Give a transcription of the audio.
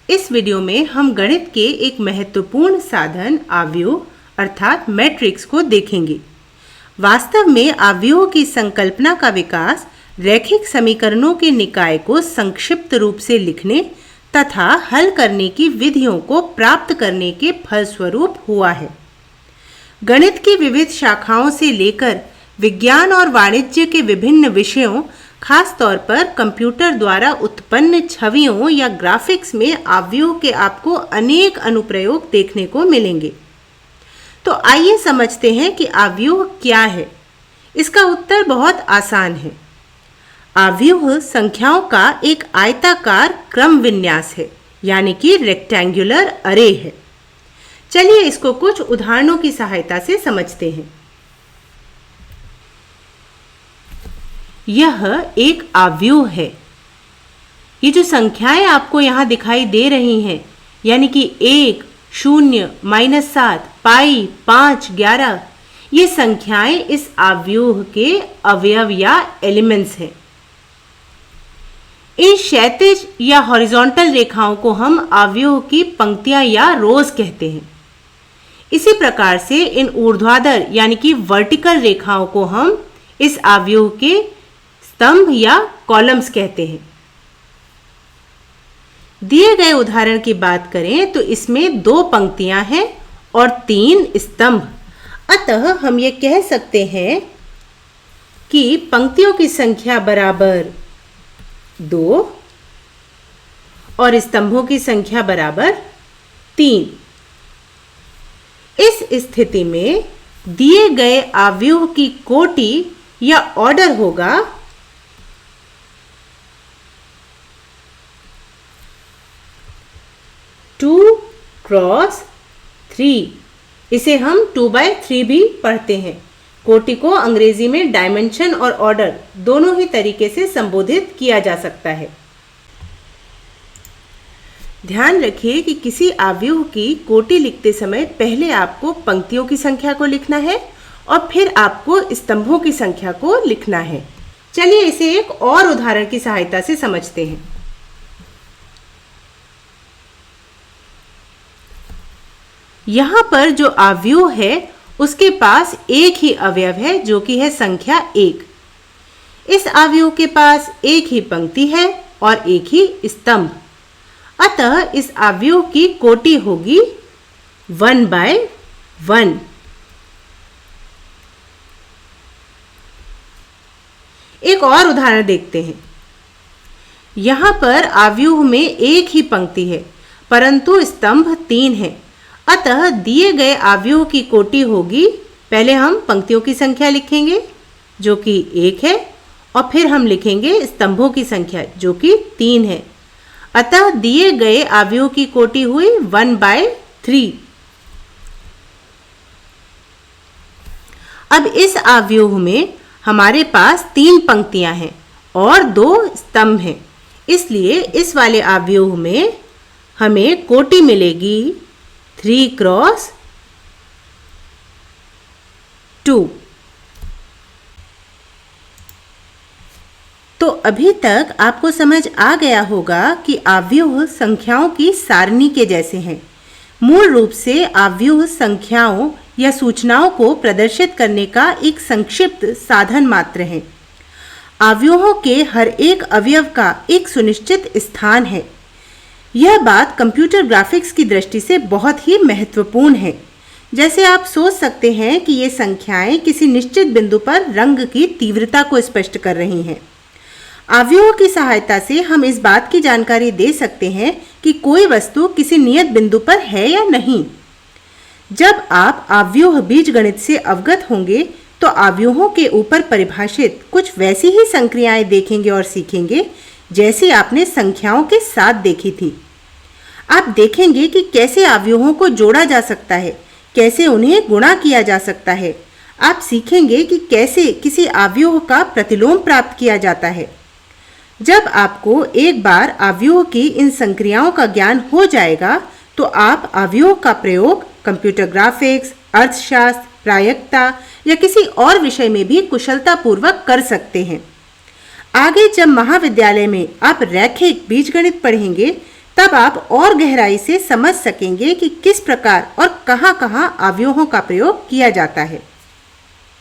इस वीडियो में हम गणित के एक महत्वपूर्ण साधन आव्यूह अर्थात मैट्रिक्स को देखेंगे। वास्तव में आव्यूह की संकल्पना का विकास रैखिक समीकरणों के निकाय को संक्षिप्त रूप से लिखने तथा हल करने की विधियों को प्राप्त करने के फलस्वरूप हुआ है। गणित की विविध शाखाओं से लेकर विज्ञान और वाणिज्य के विभिन्न विषयों, खास तौर पर कंप्यूटर द्वारा उत्पन्न छवियों या ग्राफिक्स में आव्यूह के आपको अनेक अनुप्रयोग देखने को मिलेंगे। तो आइए समझते हैं कि आव्यूह क्या है। इसका उत्तर बहुत आसान है। आव्यूह संख्याओं का एक आयताकार क्रम विन्यास है, यानी कि रेक्टेंगुलर अरे है। चलिए इसको कुछ उदाहरणों की सहायता से समझते हैं। यह एक आव्यूह है। ये जो संख्याएं आपको यहाँ दिखाई दे रही हैं, यानी कि 1, 0, -7, पाई, 5, 11, ये संख्याएं इस आव्यूह के अवयव या एलिमेंट्स हैं। इन क्षैतिज या हॉरिजॉन्टल रेखाओं को हम आव्यूह की पंक्तियां या रोज कहते हैं। इसी प्रकार से इन ऊर्ध्वाधर यानी कि वर्टिकल रेखाओं को हम इस आव्यूह के स्तंभ या कॉलम्स कहते हैं। दिए गए उदाहरण की बात करें तो इसमें 2 पंक्तियां हैं और 3 स्तंभ। अतः हम ये कह सकते हैं कि पंक्तियों की संख्या बराबर 2 और स्तंभों की संख्या बराबर 3। इस स्थिति में दिए गए आव्यूह की कोटि या ऑर्डर होगा 2 क्रॉस 3। इसे हम 2/3 भी पढ़ते हैं। कोटि को अंग्रेजी में डायमेंशन और ऑर्डर दोनों ही तरीके से संबोधित किया जा सकता है। ध्यान रखिए कि किसी आव्यूह की कोटि लिखते समय पहले आपको पंक्तियों की संख्या को लिखना है और फिर आपको स्तंभों की संख्या को लिखना है। चलिए इसे एक और उदाहरण की सहायता से समझते हैं। यहाँ पर जो आव्यूह है उसके पास एक ही अवयव है, जो कि है संख्या 1। इस आव्यूह के पास एक ही पंक्ति है और एक ही स्तंभ। अतः इस आव्यूह की कोटि होगी 1/1। एक और उदाहरण देखते हैं। यहाँ पर आव्यूह में एक ही पंक्ति है परंतु स्तंभ 3 है। अतः दिए गए आव्यूह की कोटि होगी, पहले हम पंक्तियों की संख्या लिखेंगे जो कि 1 है और फिर हम लिखेंगे स्तंभों की संख्या जो कि 3 है। अतः दिए गए आव्यूह की कोटि हुई 1/3। अब इस आव्यूह में हमारे पास 3 पंक्तियां हैं और 2 स्तंभ हैं, इसलिए इस वाले आव्यूह में हमें कोटि मिलेगी 3 क्रॉस 2। तो अभी तक आपको समझ आ गया होगा कि आव्यूह संख्याओं की सारणी के जैसे हैं। मूल रूप से आव्यूह संख्याओं या सूचनाओं को प्रदर्शित करने का एक संक्षिप्त साधन मात्र है। आव्यूहों के हर एक अवयव का एक सुनिश्चित स्थान है। यह बात कंप्यूटर ग्राफिक्स की दृष्टि से बहुत ही महत्वपूर्ण है। जैसे आप सोच सकते हैं कि ये संख्याएं किसी निश्चित बिंदु पर रंग की तीव्रता को स्पष्ट कर रही हैं। आव्यूह की सहायता से हम इस बात की जानकारी दे सकते हैं कि कोई वस्तु किसी नियत बिंदु पर है या नहीं। जब आप आव्यूह बीजगणित से अवगत होंगे तो आव्यूहों के ऊपर परिभाषित कुछ वैसी ही संक्रियाएं देखेंगे और सीखेंगे जैसी आपने संख्याओं के साथ देखी थी। आप देखेंगे कि कैसे आव्यूहों को जोड़ा जा सकता है, कैसे उन्हें गुणा किया जा सकता है। आप सीखेंगे कि कैसे किसी आव्यूह का प्रतिलोम प्राप्त किया जाता है। जब आपको एक बार आव्यूह की इन संक्रियाओं का ज्ञान हो जाएगा तो आप आव्यूह का प्रयोग कंप्यूटर ग्राफिक्स, अर्थशास्त्र, प्रायिकता या किसी और विषय में भी कुशलतापूर्वक कर सकते हैं। आगे जब महाविद्यालय में आप रैखिक बीजगणित पढ़ेंगे तब आप और गहराई से समझ सकेंगे कि किस प्रकार और कहाँ-कहाँ अवयवों का प्रयोग किया जाता है।